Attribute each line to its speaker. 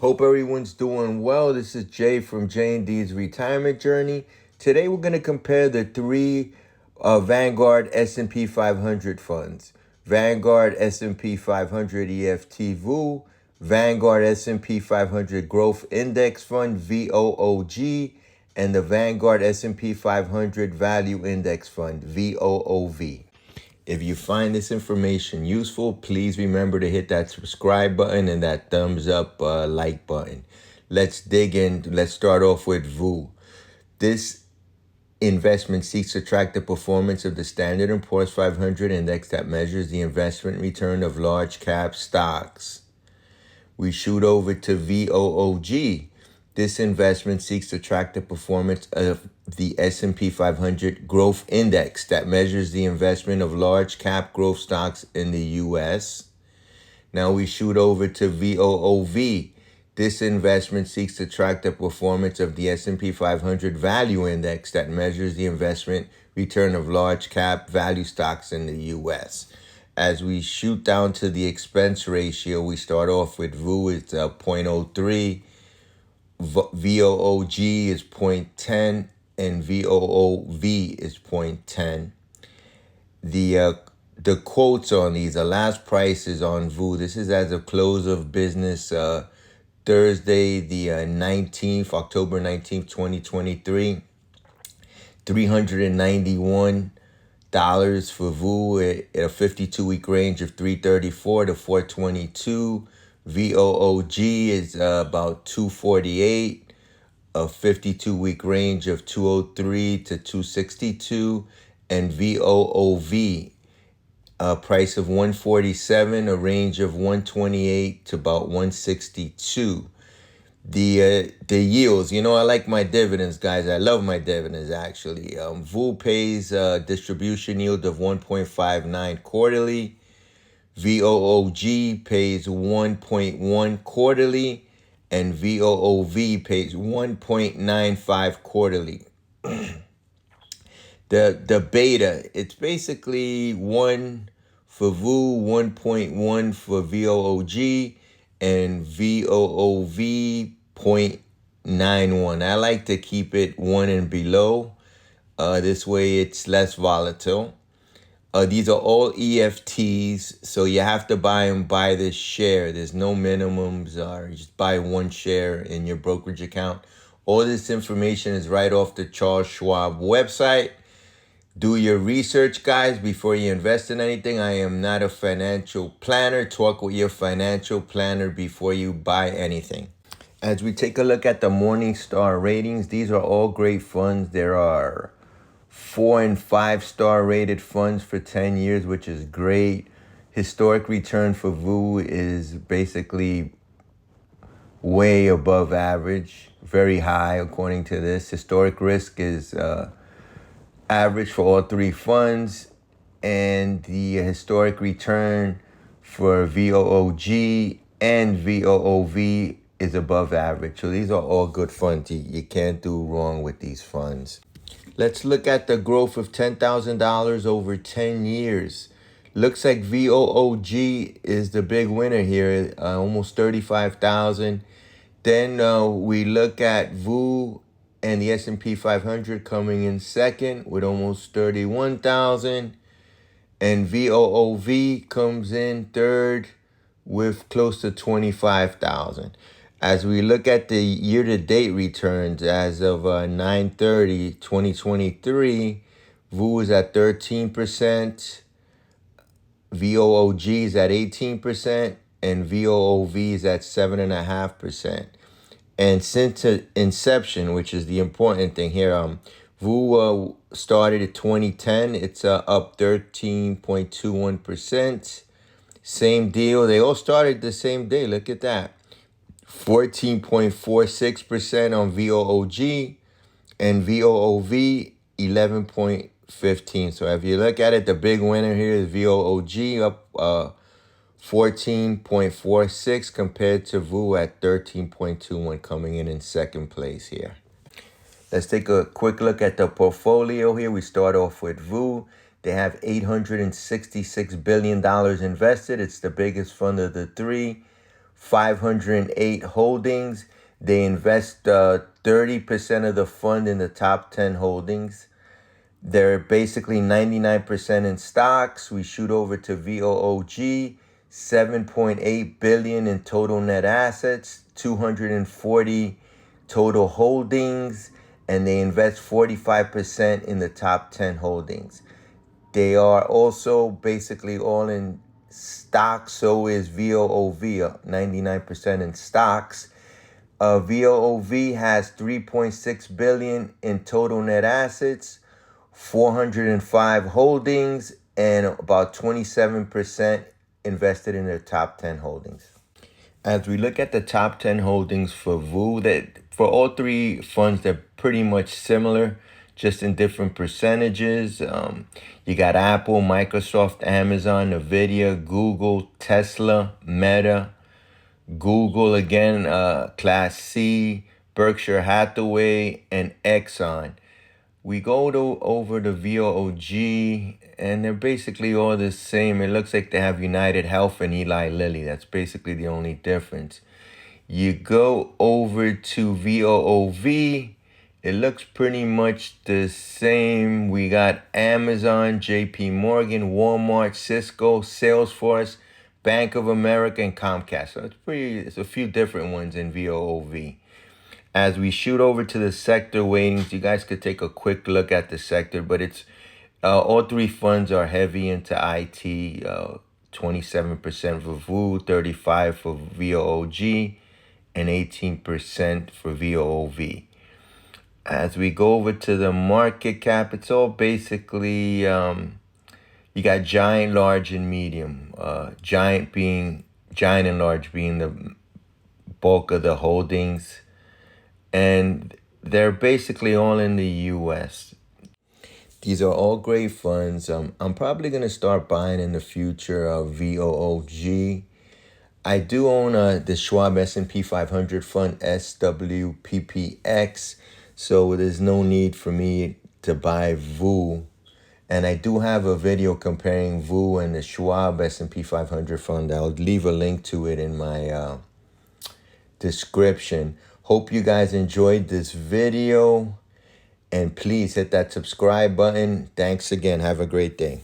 Speaker 1: Hope everyone's doing well. This is Jay from J&D's Retirement Journey. Today we're going to compare the three Vanguard S&P 500 funds. Vanguard S&P 500 EFT VOO, Vanguard S&P 500 Growth Index Fund VOOG, and the Vanguard S&P 500 Value Index Fund VOOV. If you find this information useful, please remember to hit that subscribe button and that thumbs up like button. Let's dig in. Let's start off with VOO. This investment seeks to track the performance of the Standard & Poor's 500 index that measures the investment return of large cap stocks. We shoot over to VOOG. This investment seeks to track the performance of the S&P 500 Growth Index that measures the investment of large cap growth stocks in the U.S. Now we shoot over to VOOV. This investment seeks to track the performance of the S&P 500 Value Index that measures the investment return of large cap value stocks in the U.S. As we shoot down to the expense ratio, we start off with VOO, it's 0.03. VOOG is 0.10 and VOOV is 0.10. The quotes on these, the last prices on VOO, this is as of close of business Thursday the 19th, October 19th, 2023. $391 for VOO at a 52-week range of 334 to 422. VOOG is about 248, a 52-week range of 203 to 262, and VOOV, a price of 147, a range of 128 to about 162. The yields, I like my dividends, guys. I love my dividends, actually. VOO pays a distribution yield of 1.59 quarterly. VOOG pays 1.1 quarterly, and VOOV pays 1.95 quarterly. The beta, it's basically 1 for VOO, 1.1 for VOOG, and VOOV 0.91. I like to keep it 1 and below. This way it's less volatile. These are all EFTs, so you have to buy them by the share. There's no minimums, or you just buy one share in your brokerage account. All this information is right off the Charles Schwab website. Do your research, guys, before you invest in anything. I am not a financial planner. Talk with your financial planner before you buy anything. As we take a look at the Morningstar ratings, these are all great funds. There are 4 and 5 star rated funds for 10 years, which is great. Historic return for VOO is basically way above average, very high according to this. Historic risk is average for all three funds, and the historic return for VOOG and VOOV is above average. So these are all good funds. You can't do wrong with these funds. Let's look at the growth of $10,000 over 10 years. Looks like VOOG is the big winner here, almost $35,000. Then we look at VOO and the S&P 500 coming in second with almost $31,000. And VOOV comes in third with close to $25,000. As we look at the year-to-date returns as of 9/30/2023, VOO is at 13%, VOOG is at 18%, and VOOV is at 7.5%. And since inception, which is the important thing here, VOO started in 2010. It's up 13.21%. Same deal. They all started the same day. Look at that. 14.46% on VOOG, and VOOV 11.15. So if you look at it, the big winner here is VOOG, up 14.46 compared to VOO at 13.21, coming in second place here. Let's take a quick look at the portfolio here. We start off with VOO. They have $866 billion invested. It's the biggest fund of the three. 508 holdings. They invest 30% of the fund in the top 10 holdings. They're basically 99% in stocks. We shoot over to VOOG, 7.8 billion in total net assets, 240 total holdings, and they invest 45% in the top 10 holdings. They are also basically all in stocks. So is VOOV, 99% in stocks. VOOV has 3.6 billion in total net assets, 405 holdings, and about 27% invested in their top 10 holdings. As we look at the top 10 holdings for VOO, that for all three funds, they're pretty much similar, just in different percentages. You got Apple, Microsoft, Amazon, Nvidia, Google, Tesla, Meta, Google again, Class C, Berkshire Hathaway, and Exxon. We go over to VOOG, and they're basically all the same. It looks like they have United Health and Eli Lilly. That's basically the only difference. You go over to VOOV, it looks pretty much the same. We got Amazon, JP Morgan, Walmart, Cisco, Salesforce, Bank of America, and Comcast. So it's a few different ones in VOOV. As we shoot over to the sector weightings, you guys could take a quick look at the sector, but it's all three funds are heavy into IT, 27% for VOO, 35% for VOOG, and 18% for VOOV. As we go over to the market cap, it's all basically, you got giant, large, and medium. Giant and large being the bulk of the holdings. And they're basically all in the U.S. These are all great funds. I'm probably going to start buying in the future of VOOG. I do own the SCHWAB S&P 500 fund, SWPPX, so there's no need for me to buy VOO. And I do have a video comparing VOO and the SCHWAB S&P 500 fund. I'll leave a link to it in my description. Hope you guys enjoyed this video, and please hit that subscribe button. Thanks again. Have a great day.